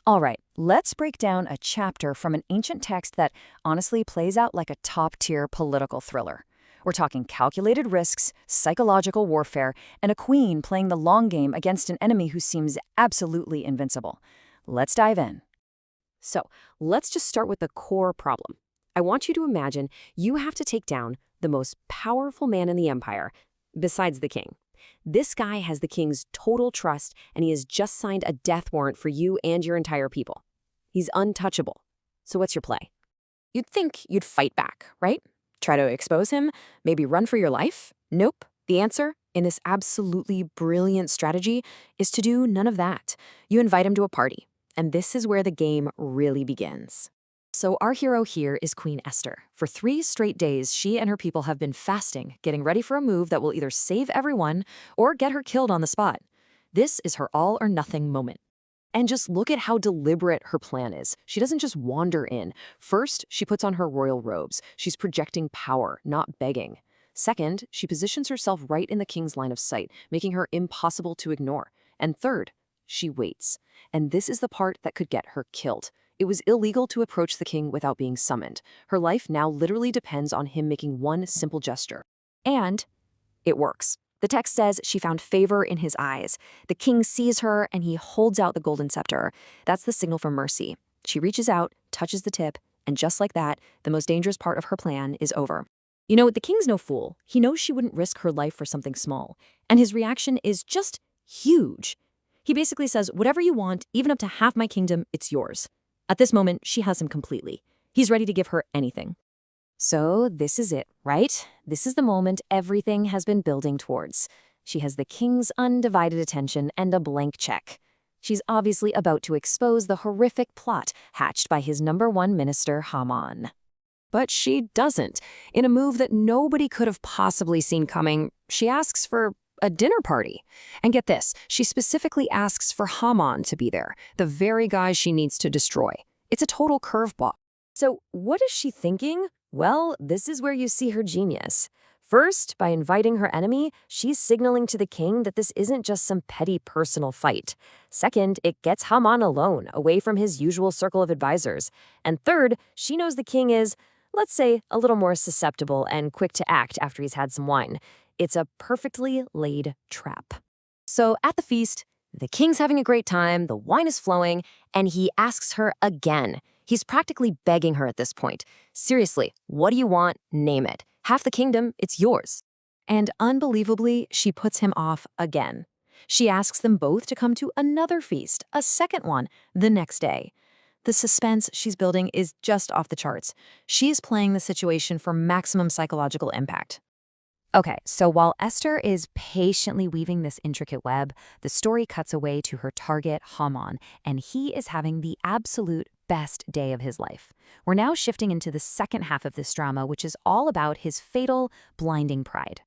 All right, let's break down a chapter from an ancient text that honestly plays out like a top-tier political thriller. We're talking calculated risks, psychological warfare, and a queen playing the long game against an enemy who seems absolutely invincible. Let's dive in. So, let's just start with the core problem. I want you to imagine you have to take down the most powerful man in the empire, besides the king. This guy has the king's total trust, and he has just signed a death warrant for you and your entire people. He's untouchable. So what's your play? You'd think you'd fight back, right? Try to expose him, maybe run for your life? Nope. The answer, in this absolutely brilliant strategy, is to do none of that. You invite him to a party, and this is where the game really begins. So our hero here is Queen Esther. For 3 straight days, she and her people have been fasting, getting ready for a move that will either save everyone or get her killed on the spot. This is her all-or-nothing moment. And just look at how deliberate her plan is. She doesn't just wander in. First, she puts on her royal robes. She's projecting power, not begging. Second, she positions herself right in the king's line of sight, making her impossible to ignore. And third, she waits. And this is the part that could get her killed. It was illegal to approach the king without being summoned. Her life now literally depends on him making one simple gesture. And it works. The text says she found favor in his eyes. The king sees her and he holds out the golden scepter. That's the signal for mercy. She reaches out, touches the tip, and just like that, the most dangerous part of her plan is over. You know, the king's no fool. He knows she wouldn't risk her life for something small. And his reaction is just huge. He basically says, whatever you want, even up to half my kingdom, it's yours. At this moment, she has him completely. He's ready to give her anything. So this is it, right? This is the moment everything has been building towards. She has the king's undivided attention and a blank check. She's obviously about to expose the horrific plot hatched by his #1 minister, Haman. But she doesn't. In a move that nobody could have possibly seen coming, she asks for a dinner party. And get this, she specifically asks for Haman to be there, the very guy she needs to destroy. It's a total curveball. So what is she thinking? Well, this is where you see her genius. First, by inviting her enemy, she's signaling to the king that this isn't just some petty personal fight. Second, it gets Haman alone, away from his usual circle of advisors. And third, she knows the king is, let's say, a little more susceptible and quick to act after he's had some wine. It's a perfectly laid trap. So at the feast, the king's having a great time, the wine is flowing, and he asks her again. He's practically begging her at this point. Seriously, what do you want? Name it. Half the kingdom, it's yours. And unbelievably, she puts him off again. She asks them both to come to another feast, a second one, the next day. The suspense she's building is just off the charts. She's playing the situation for maximum psychological impact. Okay, so while Esther is patiently weaving this intricate web, the story cuts away to her target, Haman, and he is having the absolute best day of his life. We're now shifting into the second half of this drama, which is all about his fatal, blinding pride.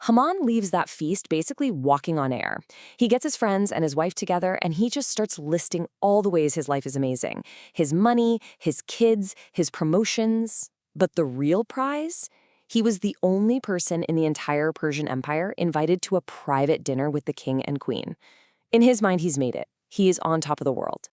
Haman leaves that feast basically walking on air. He gets his friends and his wife together, and he just starts listing all the ways his life is amazing. His money, his kids, his promotions. But the real prize? He was the only person in the entire Persian Empire invited to a private dinner with the king and queen. In his mind, he's made it. He is on top of the world.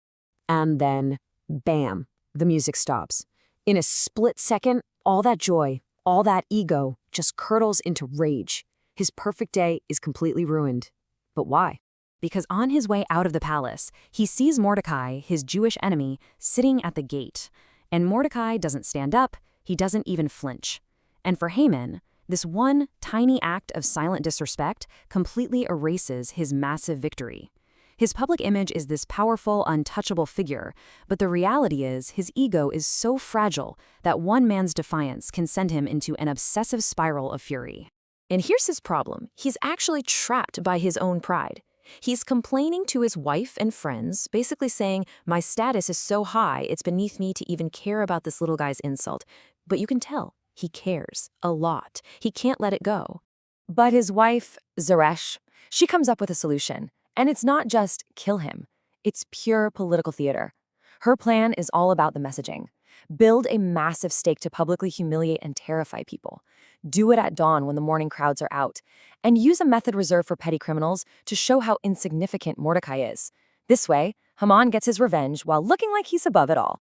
And then, bam, the music stops. In a split second, all that joy, all that ego just curdles into rage. His perfect day is completely ruined. But why? Because on his way out of the palace, he sees Mordecai, his Jewish enemy, sitting at the gate. And Mordecai doesn't stand up, he doesn't even flinch. And for Haman, this one tiny act of silent disrespect completely erases his massive victory. His public image is this powerful, untouchable figure, but the reality is his ego is so fragile that one man's defiance can send him into an obsessive spiral of fury. And here's his problem. He's actually trapped by his own pride. He's complaining to his wife and friends, basically saying, my status is so high, it's beneath me to even care about this little guy's insult. But you can tell. He cares a lot. He can't let it go. But his wife, Zeresh, she comes up with a solution. And it's not just kill him. It's pure political theater. Her plan is all about the messaging. Build a massive stake to publicly humiliate and terrify people. Do it at dawn when the morning crowds are out. And use a method reserved for petty criminals to show how insignificant Mordecai is. This way, Haman gets his revenge while looking like he's above it all.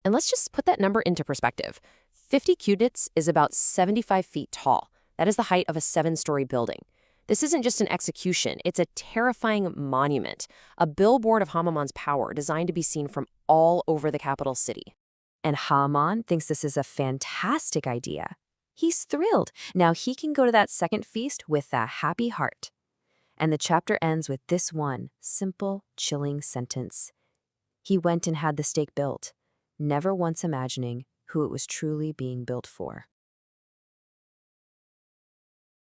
And let's just put that number into perspective. 50 cubits is about 75 feet tall. That is the height of a 7-story building. This isn't just an execution, it's a terrifying monument, a billboard of Haman's power designed to be seen from all over the capital city. And Haman thinks this is a fantastic idea. He's thrilled. Now he can go to that second feast with a happy heart. And the chapter ends with this one simple, chilling sentence. He went and had the stake built, never once imagining who it was truly being built for.